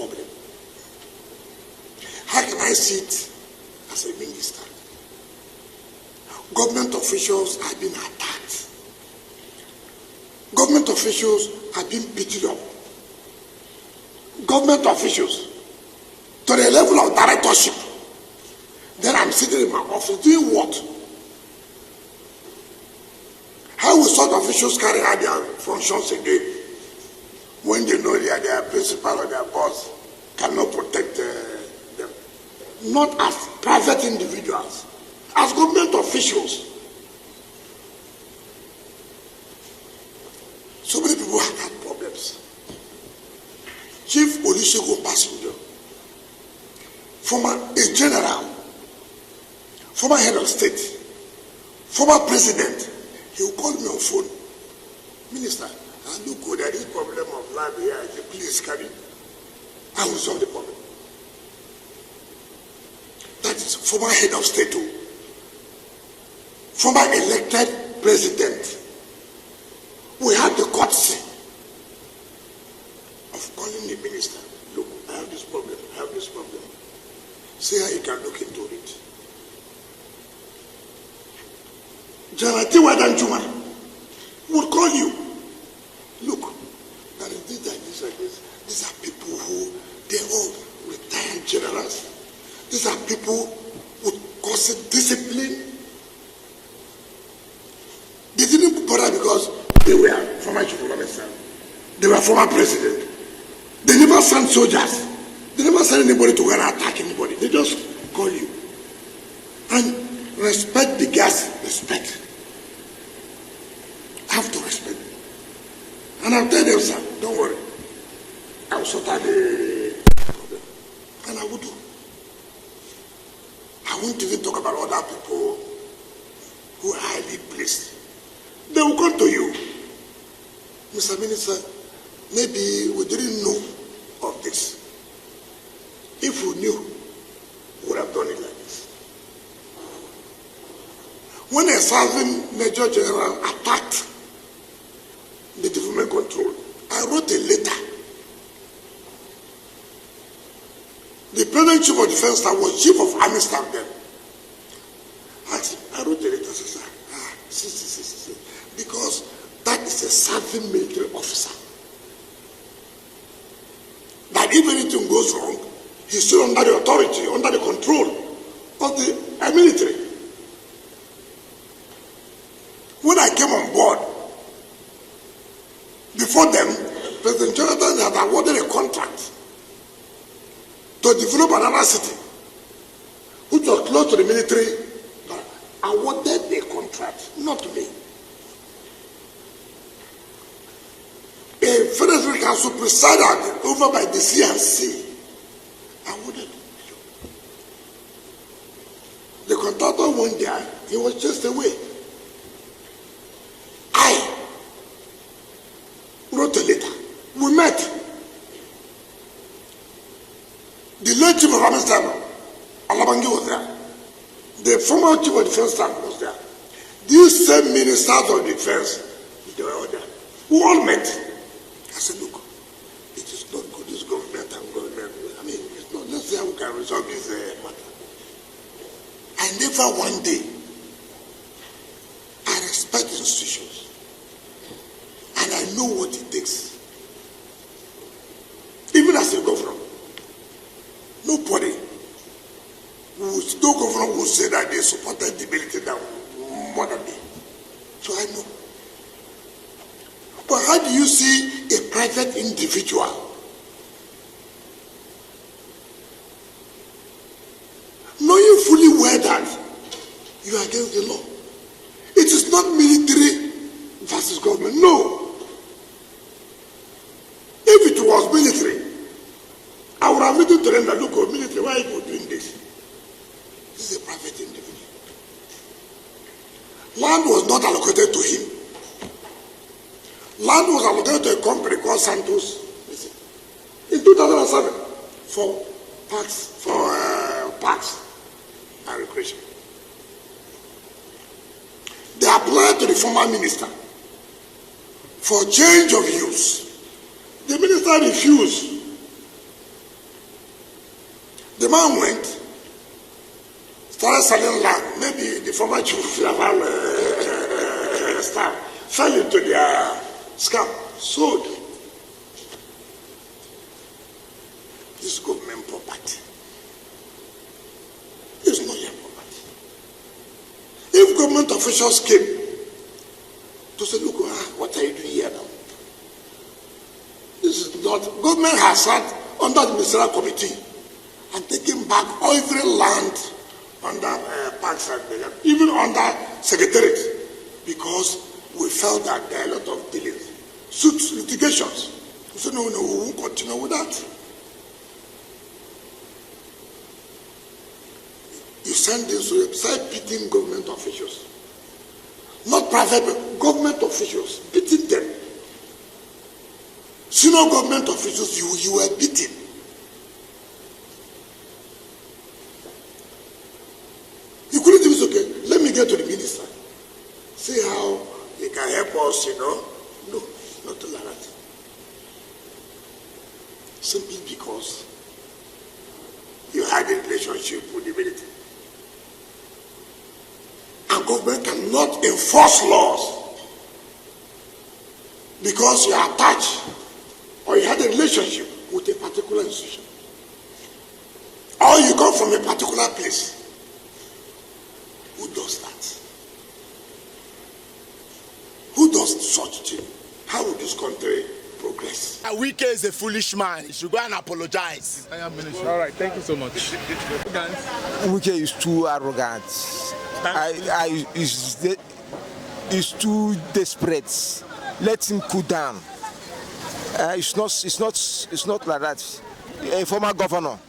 problem. How can I sit as a minister? Government officials are being attacked. Government officials are being beaten up. Government officials to the level of directorship. Then I'm sitting in my office doing what? How will such officials carry out their functions again when they know that their principal or their boss cannot protect them? Not as private individuals, as government officials. So many people have had problems. Chief Olusegun Passenger, former a general, former head of state, former president, he will call me on phone. Minister, I look good at this problem of life here. Please carry. I will solve the problem. That is former head of state, former elected president. We have the courtesy of calling the minister. Look, I have this problem. I have this problem. See how you can look into it. General Tiwadan Juma would call you. Look, there is this and this and this. These are people who, they're all retired generals. These are people who cause discipline. They didn't bother because they were former chief of army. They were former president. They never sent soldiers. They never sent anybody to go and attack anybody. They just call you. And respect the gas, respect. I have to respect. And I'll tell them, sir, don't worry. I will sort out the problem. And I will do. I won't even talk about other people who are highly placed. They will come to you. Mr. Minister, maybe we didn't know of this. If we knew, we would have done it like this. When a serving Major General attacked the development control, I wrote a letter. The President Chief of Defense Staff was Chief of Army Staff then. I wrote a letter, sir. See. Because that is a serving military officer. That if anything goes wrong, he's still under the authority, under the control of the military. When I came on board, before them, President Jonathan had awarded a contract to develop another city, which was close to the military. Awarded the contract, not me. A Federal Council presided over by the CNC. Awarded. The contractor went there, he was just away. I wrote a letter. We met. The late Chief of Army Staff, Alabangi, was there. The former Chief of Defense Staff was there. These same ministers of defense, they were all there. We all met. I said, look, it is not good, this government and government. I mean, it's not, let's see how we can resolve this matter. I never one day, I respect institutions. And I know what it takes. Even as a governor, nobody, no governor will say that they supported the military down more than me. So I know. But how do you see a private individual knowing fully well that you are against the law? It is not military versus government. No. If it was military, I would have written to them that, look, military, why are you doing this? This is a private individual. Land was not allocated to him. Land was allocated to a company called Santos in 2007 for parks and recreation. They applied to the former minister for change of use. The minister refused. man went, started selling land. Maybe the former chief of Laval staff fell into their scam, sold. This government property is not your property. If government officials came to say, look, what are you doing here now? This is not, government has sat under the ministerial committee and taken back every land under parks and even under secretariat, because we felt that there are a lot of delays, suits, litigations. We said, no, we won't continue with that. You send this to start beating government officials. Not private, but government officials, beating them. Senior government officials, you were beaten. You couldn't even say, okay, let me get to the minister. See how he can help us, No, not like that. Simply because you had a relationship with the military. And government cannot enforce laws because you are attached or you had a relationship with a particular institution, or you come from a particular place. Who does that? Who does such thing? How will this country progress? Wike is a foolish man. He should go and apologize. All right, thank you so much. Wike is too arrogant. He's too desperate. Let him cool down. It's not like that. A former governor.